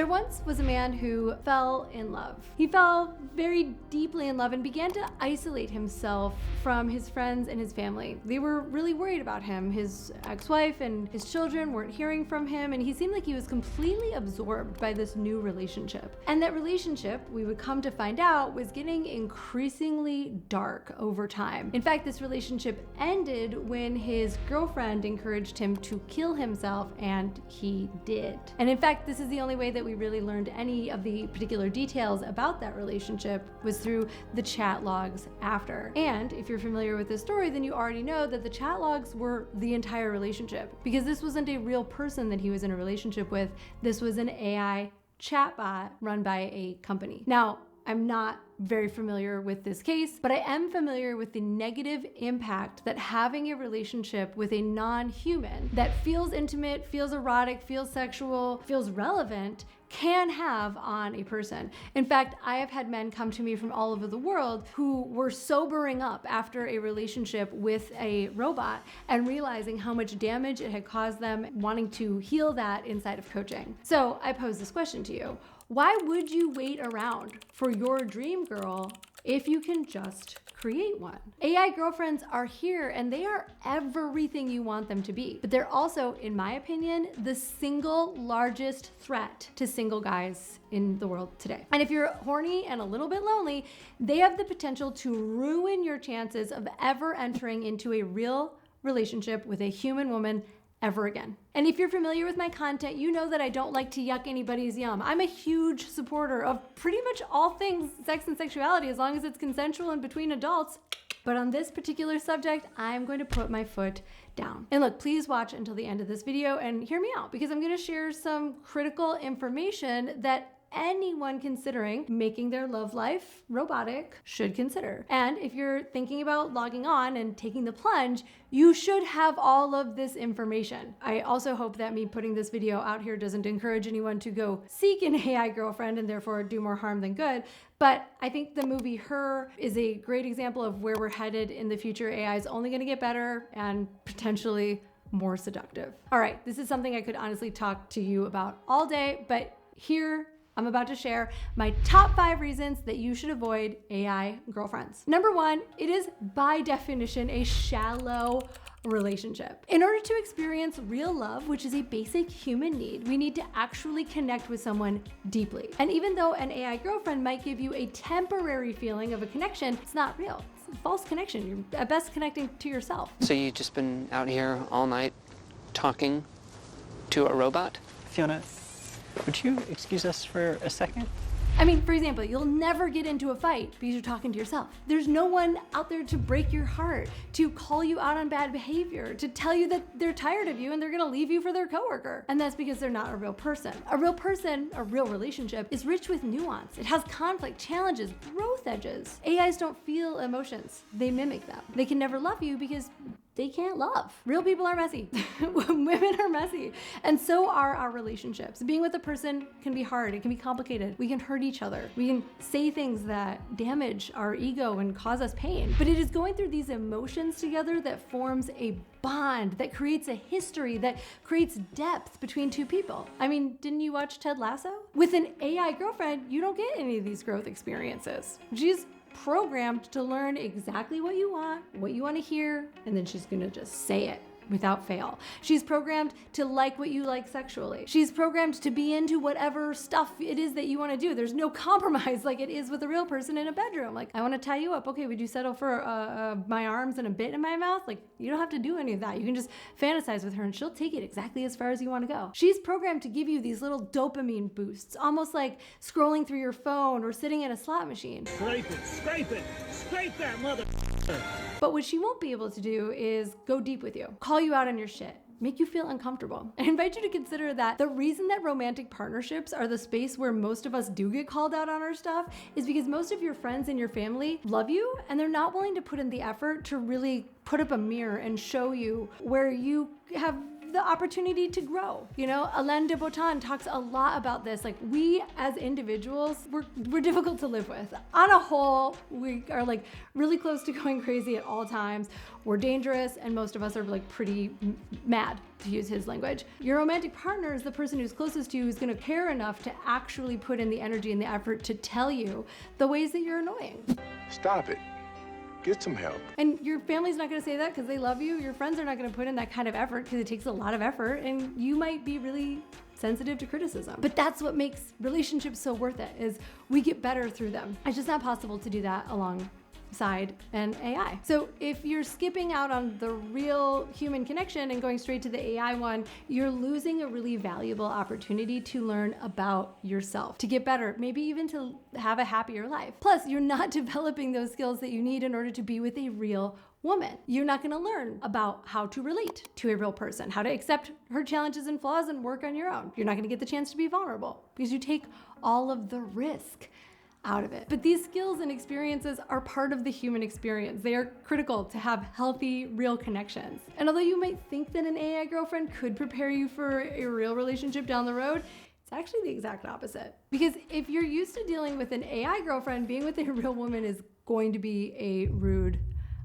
There once was a man who fell in love. He fell very deeply in love and began to isolate himself from his friends and his family. They were really worried about him. His ex-wife and his children weren't hearing from him, and he seemed like he was completely absorbed by this new relationship. And that relationship, we would come to find out, was getting increasingly dark over time. In fact, this relationship ended when his girlfriend encouraged him to kill himself, and he did. And in fact, this is the only way that we really learned any of the particular details about that relationship was through the chat logs after. And if you're familiar with this story, then you already know that the chat logs were the entire relationship, because this wasn't a real person that he was in a relationship with. This was an AI chatbot run by a company. Now, I'm not very familiar with this case, but I am familiar with the negative impact that having a relationship with a non-human that feels intimate, feels erotic, feels sexual, feels relevant can have on a person. In fact, I have had men come to me from all over the world who were sobering up after a relationship with a robot and realizing how much damage it had caused them, wanting to heal that inside of coaching. So I pose this question to you. Why would you wait around for your dream girl if you can just create one? AI girlfriends are here and they are everything you want them to be. But they're also, in my opinion, the single largest threat to single guys in the world today. And if you're horny and a little bit lonely, they have the potential to ruin your chances of ever entering into a real relationship with a human woman ever again. And if you're familiar with my content, you know that I don't like to yuck anybody's yum. I'm a huge supporter of pretty much all things sex and sexuality as long as it's consensual and between adults. But on this particular subject, I'm going to put my foot down. And look, please watch until the end of this video and hear me out, because I'm going to share some critical information that anyone considering making their love life robotic should consider. And if you're thinking about logging on and taking the plunge, you should have all of this information. I also hope that me putting this video out here doesn't encourage anyone to go seek an AI girlfriend and therefore do more harm than good. But I think the movie Her is a great example of where we're headed in the future. AI is only going to get better and potentially more seductive. All right, this is something I could honestly talk to you about all day, but here I'm about to share my top 5 reasons that you should avoid AI girlfriends. Number 1, it is by definition a shallow relationship. In order to experience real love, which is a basic human need, we need to actually connect with someone deeply. And even though an AI girlfriend might give you a temporary feeling of a connection, it's not real. It's a false connection. You're at best connecting to yourself. So you've just been out here all night talking to a robot? Fiona, would you excuse us for a second? I mean, for example, you'll never get into a fight because you're talking to yourself. There's no one out there to break your heart, to call you out on bad behavior, to tell you that they're tired of you and they're gonna leave you for their coworker. And that's because they're not a real person. A real person, a real relationship, is rich with nuance. It has conflict, challenges, growth edges. AIs don't feel emotions. They mimic them. They can never love you because they can't love. Real people are messy. Women are messy. And so are our relationships. Being with a person can be hard. It can be complicated. We can hurt each other. We can say things that damage our ego and cause us pain. But it is going through these emotions together that forms a bond, that creates a history, that creates depth between two people. I mean, didn't you watch Ted Lasso? With an AI girlfriend, you don't get any of these growth experiences. She's programmed to learn exactly what you want to hear, and then she's gonna just say it without fail. She's programmed to like what you like sexually. She's programmed to be into whatever stuff it is that you want to do. There's no compromise like it is with a real person in a bedroom. Like, I want to tie you up. Okay, would you settle for my arms and a bit in my mouth? Like, you don't have to do any of that. You can just fantasize with her and she'll take it exactly as far as you want to go. She's programmed to give you these little dopamine boosts, almost like scrolling through your phone or sitting at a slot machine. Scrape that mother. But what she won't be able to do is go deep with you, call you out on your shit, make you feel uncomfortable. I invite you to consider that the reason that romantic partnerships are the space where most of us do get called out on our stuff is because most of your friends and your family love you and they're not willing to put in the effort to really put up a mirror and show you where you have the opportunity to grow. You know, Alain de Botton talks a lot about this. Like, we as individuals, we're difficult to live with. On a whole, we are like really close to going crazy at all times. We're dangerous, and most of us are like pretty mad, to use his language. Your romantic partner is the person who's closest to you, who's gonna care enough to actually put in the energy and the effort to tell you the ways that you're annoying. Stop it. Get some help. And your family's not gonna say that because they love you. Your friends are not gonna put in that kind of effort because it takes a lot of effort, and you might be really sensitive to criticism. But that's what makes relationships so worth it, is we get better through them. It's just not possible to do that alongside an AI. So if you're skipping out on the real human connection and going straight to the AI one, you're losing a really valuable opportunity to learn about yourself, to get better, maybe even to have a happier life. Plus, you're not developing those skills that you need in order to be with a real woman. You're not gonna learn about how to relate to a real person, how to accept her challenges and flaws and work on your own. You're not gonna get the chance to be vulnerable because you take all of the risk out of it. But these skills and experiences are part of the human experience. They are critical to have healthy, real connections. And although you might think that an AI girlfriend could prepare you for a real relationship down the road, it's actually the exact opposite. Because if you're used to dealing with an AI girlfriend, being with a real woman is going to be a rude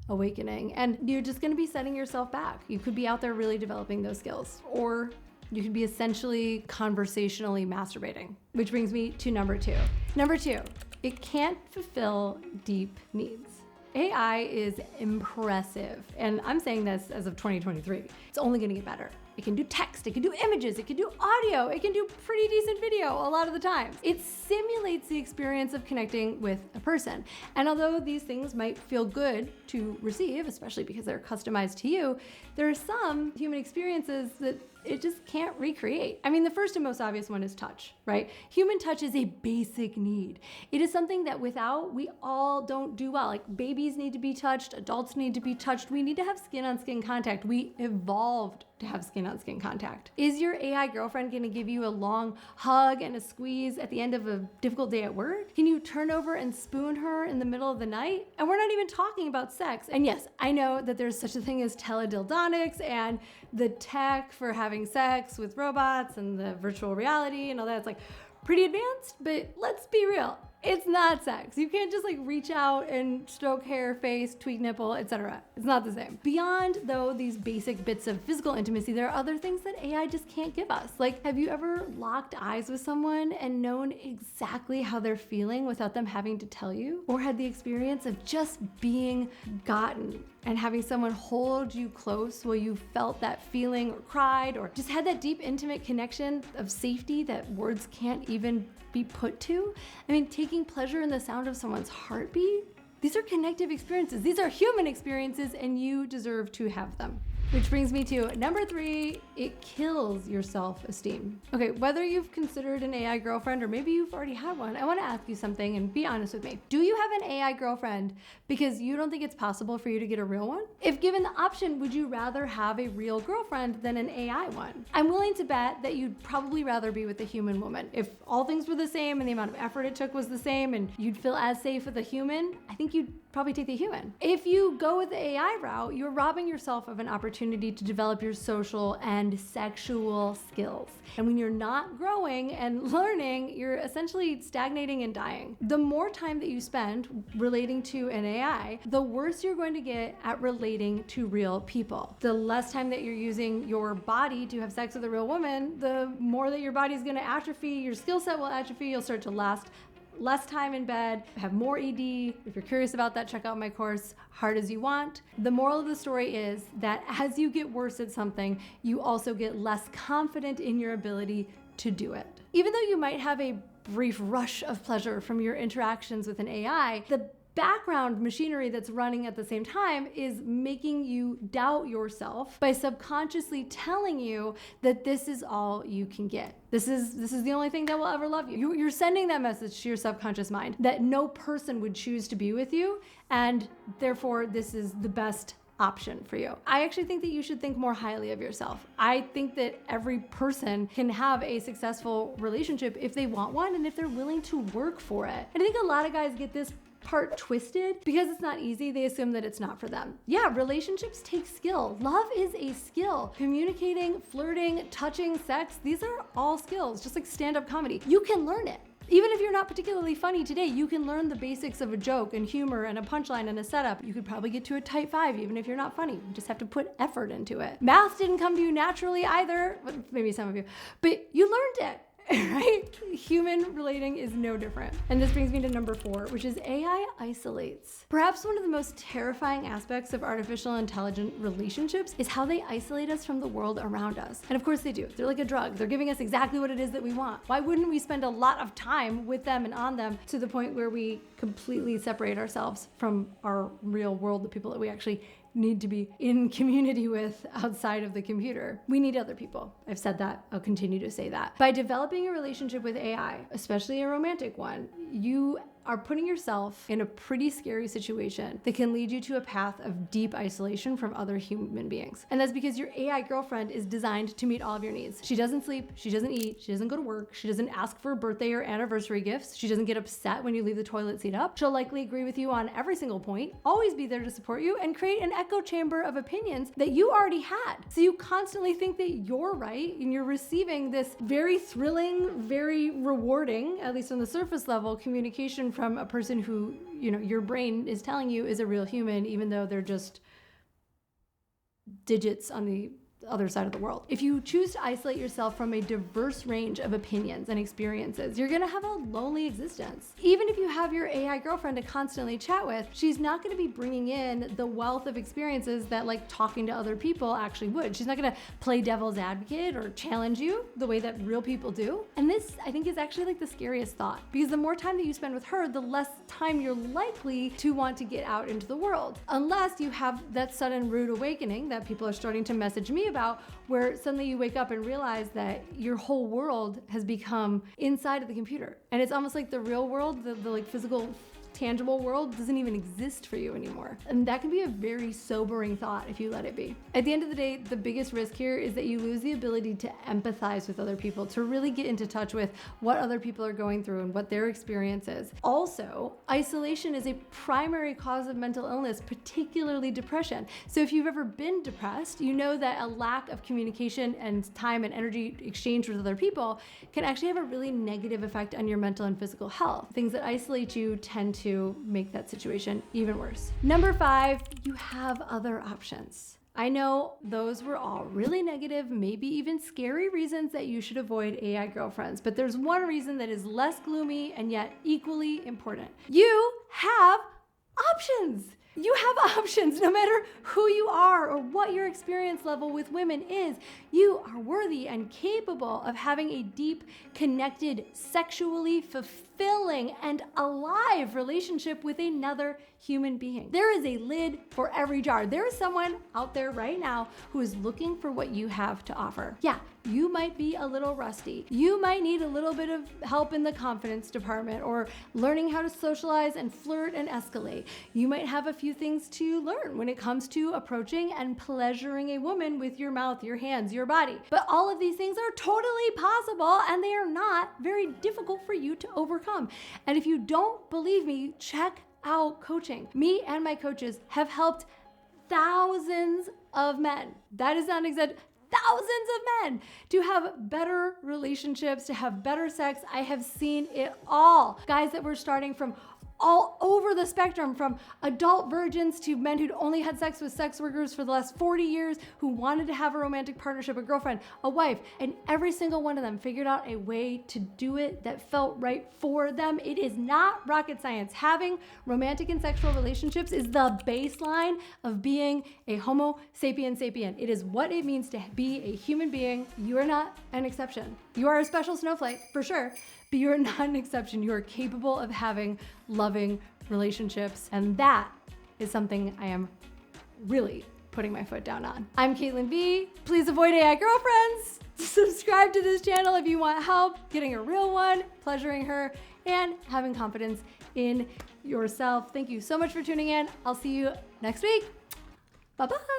awakening, and you're just going to be setting yourself back. You could be out there really developing those skills, or you could be essentially conversationally masturbating. Which brings me to number two. Number two, it can't fulfill deep needs. AI is impressive, and I'm saying this as of 2023. It's only gonna get better. It can do text, it can do images, it can do audio, it can do pretty decent video a lot of the time. It simulates the experience of connecting with a person. And although these things might feel good to receive, especially because they're customized to you, there are some human experiences that it just can't recreate. I mean, the first and most obvious one is touch, right? Human touch is a basic need. It is something that without, we all don't do well. Like, babies need to be touched, adults need to be touched. We need to have skin-on-skin contact. We evolved to have skin-on-skin contact. Is your AI girlfriend gonna give you a long hug and a squeeze at the end of a difficult day at work? Can you turn over and spoon her in the middle of the night? And we're not even talking about sex. And yes, I know that there's such a thing as teledildonics and the tech for having sex with robots and the virtual reality and all that. It's like pretty advanced, but let's be real. It's not sex. You can't just like reach out and stroke hair, face, tweak nipple, etc. It's not the same. Beyond though these basic bits of physical intimacy, there are other things that AI just can't give us. Like, have you ever locked eyes with someone and known exactly how they're feeling without them having to tell you? Or had the experience of just being gotten and having someone hold you close while you felt that feeling or cried, or just had that deep intimate connection of safety that words can't even be put to? I mean, taking pleasure in the sound of someone's heartbeat? These are connective experiences. These are human experiences, and you deserve to have them. Which brings me to number three, it kills your self-esteem. Okay, whether you've considered an AI girlfriend or maybe you've already had one, I wanna ask you something and be honest with me. Do you have an AI girlfriend because you don't think it's possible for you to get a real one? If given the option, would you rather have a real girlfriend than an AI one? I'm willing to bet that you'd probably rather be with a human woman. If all things were the same and the amount of effort it took was the same and you'd feel as safe with a human, I think you'd probably take the human. If you go with the AI route, you're robbing yourself of an opportunity to develop your social and sexual skills. And when you're not growing and learning, you're essentially stagnating and dying. The more time that you spend relating to an AI, the worse you're going to get at relating to real people. The less time that you're using your body to have sex with a real woman, the more that your body's gonna atrophy, your skill set will atrophy, you'll start to last less time in bed, have more ED. If you're curious about that, check out my course, Hard As You Want. The moral of the story is that as you get worse at something, you also get less confident in your ability to do it. Even though you might have a brief rush of pleasure from your interactions with an AI, the background machinery that's running at the same time is making you doubt yourself by subconsciously telling you that this is all you can get. This is the only thing that will ever love you. You're sending that message to your subconscious mind that no person would choose to be with you, and therefore this is the best option for you. I actually think that you should think more highly of yourself. I think that every person can have a successful relationship if they want one and if they're willing to work for it. And I think a lot of guys get this part twisted because it's not easy. They assume that it's not for them. Yeah, relationships take skill. Love is a skill. Communicating, flirting, touching, sex, these are all skills, just like stand-up comedy. You can learn it. Even if you're not particularly funny today, you can learn the basics of a joke and humor and a punchline and a setup. You could probably get to a tight 5 even if you're not funny. You just have to put effort into it. Math didn't come to you naturally either, maybe some of you, but you learned it. Right? Human relating is no different. And this brings me to number 4, which is AI isolates. Perhaps one of the most terrifying aspects of artificial intelligent relationships is how they isolate us from the world around us. And of course they do. They're like a drug. They're giving us exactly what it is that we want. Why wouldn't we spend a lot of time with them and on them to the point where we completely separate ourselves from our real world, the people that we actually need to be in community with outside of the computer? We need other people. I've said that. I'll continue to say that. By developing a relationship with AI, especially a romantic one, you are putting yourself in a pretty scary situation that can lead you to a path of deep isolation from other human beings. And that's because your AI girlfriend is designed to meet all of your needs. She doesn't sleep, she doesn't eat, she doesn't go to work, she doesn't ask for birthday or anniversary gifts, she doesn't get upset when you leave the toilet seat up. She'll likely agree with you on every single point, always be there to support you, and create an echo chamber of opinions that you already had. So you constantly think that you're right and you're receiving this very thrilling, very rewarding, at least on the surface level, communication from a person who, you know, your brain is telling you is a real human, even though they're just digits on the other side of the world. If you choose to isolate yourself from a diverse range of opinions and experiences, you're gonna have a lonely existence. Even if you have your AI girlfriend to constantly chat with, she's not gonna be bringing in the wealth of experiences that like talking to other people actually would. She's not gonna play devil's advocate or challenge you the way that real people do. And this, I think, is actually like the scariest thought, because the more time that you spend with her, the less time you're likely to want to get out into the world. Unless you have that sudden rude awakening that people are starting to message me about, where suddenly you wake up and realize that your whole world has become inside of the computer. And it's almost like the real world, the like physical, tangible world doesn't even exist for you anymore. And that can be a very sobering thought if you let it be. At the end of the day, the biggest risk here is that you lose the ability to empathize with other people, to really get into touch with what other people are going through and what their experience is. Also, isolation is a primary cause of mental illness, particularly depression. So if you've ever been depressed, you know that a lack of communication and time and energy exchange with other people can actually have a really negative effect on your mental and physical health. Things that isolate you tend to make that situation even worse. Number 5, you have other options. I know those were all really negative, maybe even scary reasons that you should avoid AI girlfriends, but there's one reason that is less gloomy and yet equally important. You have options. You have options. No matter who you are or what your experience level with women is, you are worthy and capable of having a deep, connected, sexually fulfilling, and alive relationship with another human being. There is a lid for every jar. There is someone out there right now who is looking for what you have to offer. Yeah, you might be a little rusty. You might need a little bit of help in the confidence department or learning how to socialize and flirt and escalate. You might have a few things to learn when it comes to approaching and pleasuring a woman with your mouth, your hands, your body. But all of these things are totally possible, and they are not very difficult for you to overcome. And if you don't believe me, check out coaching. Me and my coaches have helped thousands of men. That is not exact. Thousands of men to have better relationships, to have better sex. I have seen it all. Guys that were starting from all over the spectrum, from adult virgins to men who'd only had sex with sex workers for the last 40 years, who wanted to have a romantic partnership, a girlfriend, a wife, and every single one of them figured out a way to do it that felt right for them. It is not rocket science. Having romantic and sexual relationships is the baseline of being a Homo sapiens sapien. It is what it means to be a human being. You are not an exception. You are a special snowflake, for sure, but you are not an exception. You are capable of having loving relationships, and that is something I am really putting my foot down on. I'm Caitlin B. Please avoid AI girlfriends. Subscribe to this channel if you want help getting a real one, pleasuring her, and having confidence in yourself. Thank you so much for tuning in. I'll see you next week. Bye-bye.